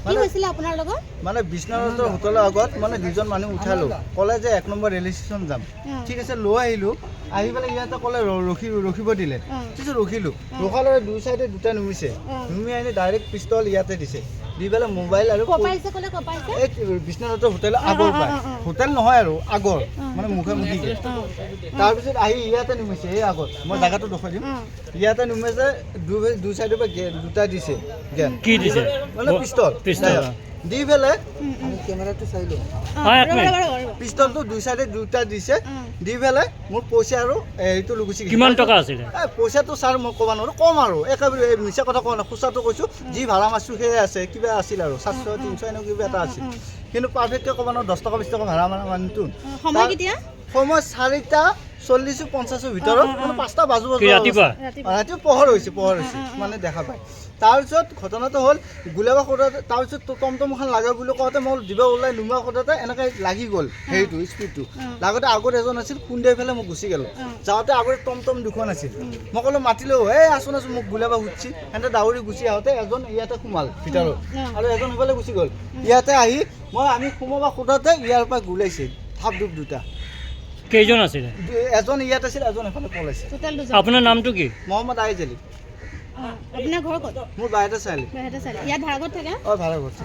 কি হৈছিল আপোনাৰ লগত? মানে বিশ্বনাথ হোটেলৰ আগত মানে দুজন মানুহ উঠালো, ক'লে যে 1 নম্বৰ ৰেল ষ্টেচন যাম। ঠিক আছে, লৈ আহিলোঁ। আহি পেলাই ইয়াতে ক'লে ৰখিব দিলে। পিছত ৰখিলোঁ, ৰখাৰ লগে দুই চাইডে দুটা নুমিছে, নুমি আনি ডাইৰেক্ট পিষ্টল ইয়াতে দিছে, দি পেলাই মোবাইল আৰু এই বিশ্বনাথ হোটেলৰ আগৰ পাই, হোটেল নহয় আৰু আগৰ মানে মুখামুখিকে। তাৰপিছত আহি ইয়াতে নুমিছে, এই আগত মই জেগাটো দেখুৱাই দিম। ইয়াতে নুমিছে, দুই চাইডৰ পৰা দুটা দিছে, কি দিছে মানে পিষ্টল দি পেলাই কেমেৰাটো চাই লওঁ। পিষ্টলটো দুই চাইডে দুটা দিছে, দি পেলাই মোৰ পইচা আৰু এইটো লৈ গুচি গৈছে। কিমান টকা আছিলে? পইচাটো ছাৰ মই ক'ব নোৱাৰোঁ, কম আৰু একেবাৰে মিছা কথা কোৱা নাই, খুচৰাটো কৈছোঁ। যি ভাড়া মাছটো সেয়ে আছে, কিবা আছিল আৰু 700 300 এনেকুৱা কিবা এটা আছিল। কিন্তু পাৰফেক্টকৈ ক'ব নোৱাৰোঁ, 10 টকা 20 টকা ভাড়া মাৰা মানুহটো। সময় কেতিয়া? সময় 4:40-50 ভিতৰত, মানে 5টা বাজু ৰাতিপুৱা পোহৰ হৈছে মানে দেখা পায়। তাৰপিছত ঘটনাটো হ'ল গুলিয়াব সোধোতে, তাৰপিছত টমটমখন লাগে বুলি কওঁতে মই দিব ওলাই নুমা সোধোতে এনেকৈ লাগি গ'ল হেৰিটো স্পীডটো। লাগোতে আগত এজন আছিল, খুন্দাই পেলাই মই গুচি গ'লোঁ। যাওঁতে আগতে টমটম দুখন আছিল, মই ক'লোঁ মাতিলোঁ, এই আছোন মোক গুলিয়াব খুজিছে। সিহঁতে দাউৰি গুচি আহোঁতে এজন ইয়াতে সোমাল ভিতৰত আৰু এজন সিফালে গুচি গ'ল। ইয়াতে আহি আমি সোমাব সোধোতে ইয়াৰ পৰা গুলিয়াইছিল থাপ ধূপ দুটা। কেইজন আছিলে? এজন ইয়াত আছিল, এজন এফালে পলাইছে। আপোনাৰ নামটো কি? মহম্মদ আইজ আলী। আপোনাৰ ঘৰ ক'ত? মোৰ বাইদেউ চাৰিআলি। ইয়াত ভাড়া ঘৰত থাকে? ভাড়া ঘৰত।